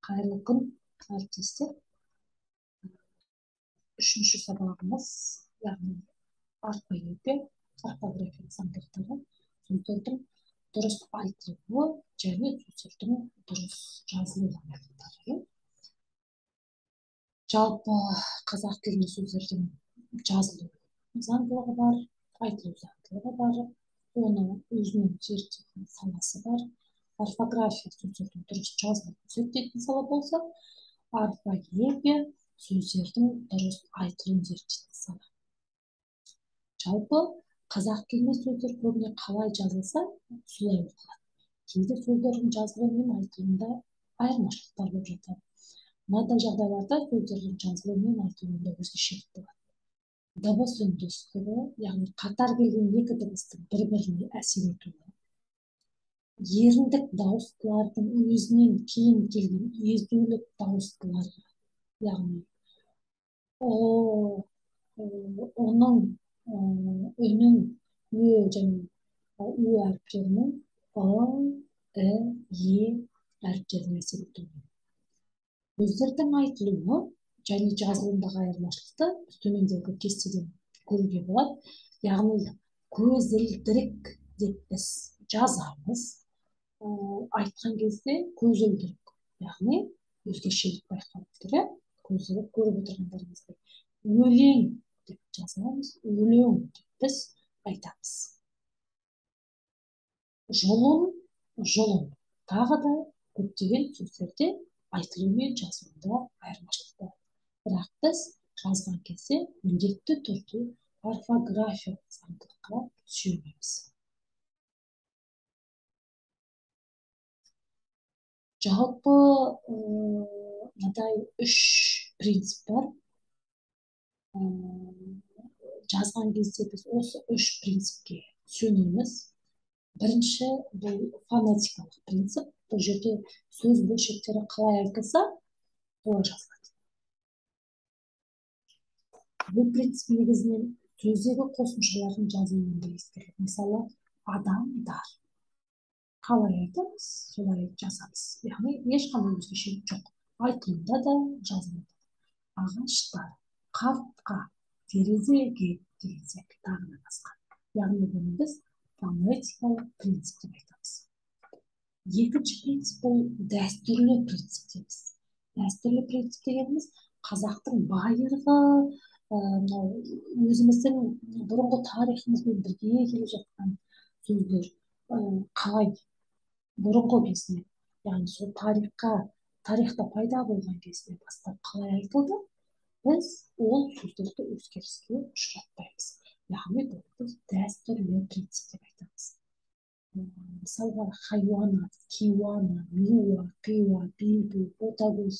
Қайырлы күн, әріптестер. Үшінші сабағымыз, яғни орфоэпия, орфография заңдылықтары, сөздердің дұрыс айтылуы және сөздердің дұрыс жазылу заңдылықтары. Жалпы қазақ тілінде сөздердің жазылу заңдылығы бар, айтылу заңдылығы бар, оны өзінің зерттейтін саласы бар. Орфография сөздердің дұрыс жазылуын зерттейтін сала болса, орфоэпия сөздердің дұрыс айтылуын зерттейтін сала. Жалпы қазақ тілінде сөздер көбіне қалай жазылса, солай оқылады. Кейде сөздердің жазылуы мен айтылуында айырмашылықтар болып жатады. Мынадай жағдайларда сөздердің жазылуы мен айтылуында өзгешелік болады. Дыбыс үндестігі, яғни қатар келген екі дыбыстың бір-біріне әсер етуі. Еріндік дауыстылардың өзінен кейін келген езулік дауыстыларға, яғни оның үнін ө және ү әріптерінің е әріптеріне әсер етуі. Сөздердің айтылуы және жазылуындағы айырмашылықты төмендегі кестеден көруге болады. Яғни көзілдірік деп біз жазамыз. Айтқан кезде көзілдірік, яғни өзгешелік байқалып тұр. Көзілдірік көріп отырғандарыңыздай. Өлең деп жазамыз, өлең деп біз айтамыз. Жұлын, жұлын. Тағы да көптеген сөздерде айтылу мен жазылуда айырмашылық бар. Бірақ біз жазған кезде міндетті түрде орфографиялық заңдылыққа сүйенеміз. Жалпы мынадай үш принцип бар. Жазған кезде біз осы үш принципке сүйенеміз. Бірінші, бұл фонетикалық принцип. Бұл жерде сөз бөлшектері қалай айтылса, солай жазылады. Бұл принцип негізінен сөздегі қосымшалардың жазылуында ескеріледі. Мысалы, адамдар. Қалай айтамыз, солай жазамыз. Яғни ешқандай өзгешелік жоқ. Айтылуда да, жазылуда да. Ағаштар, қартқа, терезеге деген сияқты тағы да басқа. Яғни бұны біз фонетикалық принцип деп айтамыз. Екінші принцип бұл дәстүрлі принцип дейміз. Дәстүрлі принцип дегеніміз қазақтың байырғы, өзіміздің бұрынғы тарихымызбен бірге келе жатқан сөздер қалай бұрынғы кезде, яғни сол тарихта пайда болған кезде бастап қалай айтылды, біз ол сөздерді өзгеріске ұшыратпаймыз. Яғни бұл біз дәстүрлі принцип деп айтамыз. Мысалға, хайуанат, кейуана, миуа, пиуа, билбу, ботагөз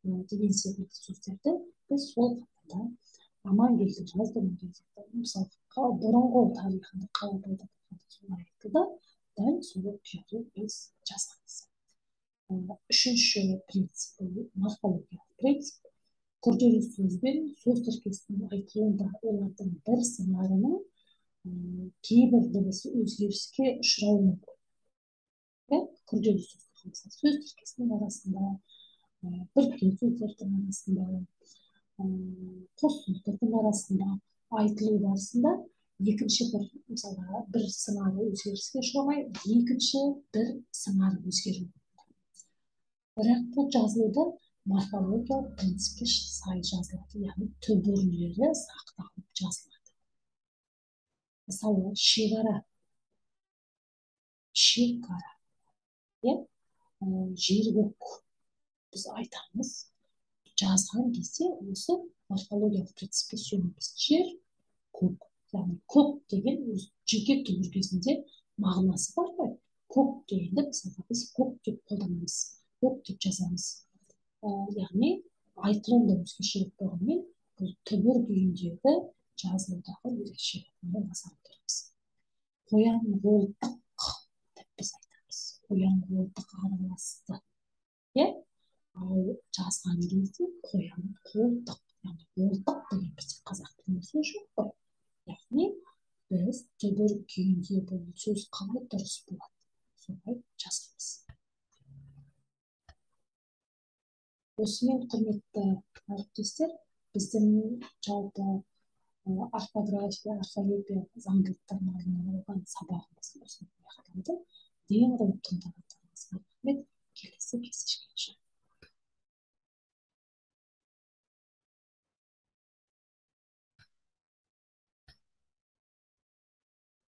деген секілді сөздерді біз сол қағидада Амангелді жаздым деген. Мысалы, бұрынғы тарихында қалай пайда болғанда солай айтылды, дәл сол күйде біз жазамыз. Үшінші принцип бұл морфологиялық принцип. Күрделі сөзбен сөз тіркесінің айтылуында олардың бір сыңарының кейбір дыбысы өзгеріске ұшырауы мүмкін. Күрделі сөздер, сөз тіркесінің арасында, біріккен сөздердің арасында, қос сөздердің арасында айтылу барысында екінші бір сыңары өзгеріске ұшырамай, екінші бір сыңары өзгеру. Бірақ бұл жазылуда морфологиялық принципке сай жазылады, яғни түбірлері сақталып жазылады. Мысалы, шекара, жер-көк біз айтамыз, жазған кезде осы морфологиялық принципке сүйенеміз. Жер, көк, яғни көк деген өз жеке түбір кезінде мағынасы бар ғой. Көк дегенде мысалға біз көк деп қолданамыз, көк деп жазамыз. Яғни айтылуында өзгешелік болғанмен, бұл түбір күйіндегі жазылудағы ерекшелігіне назар аударамыз. Қоян-қолтық деп біз айтамыз. Қоян-қолтық араласты. Ал жазған кезде қоян-қолтық, яғни қолтық деген бізде қазақ тілінде сөз жоқ қой. Яғни біз түбір күйінде бұл сөз қалай дұрыс болады, солай жазамыз. Осымен, құрметті әріптестер, біздің жалпы орфография, орфоэпия заңдылықтарын алдын алған сабағымыз осымен аяқталды. Дейін қойып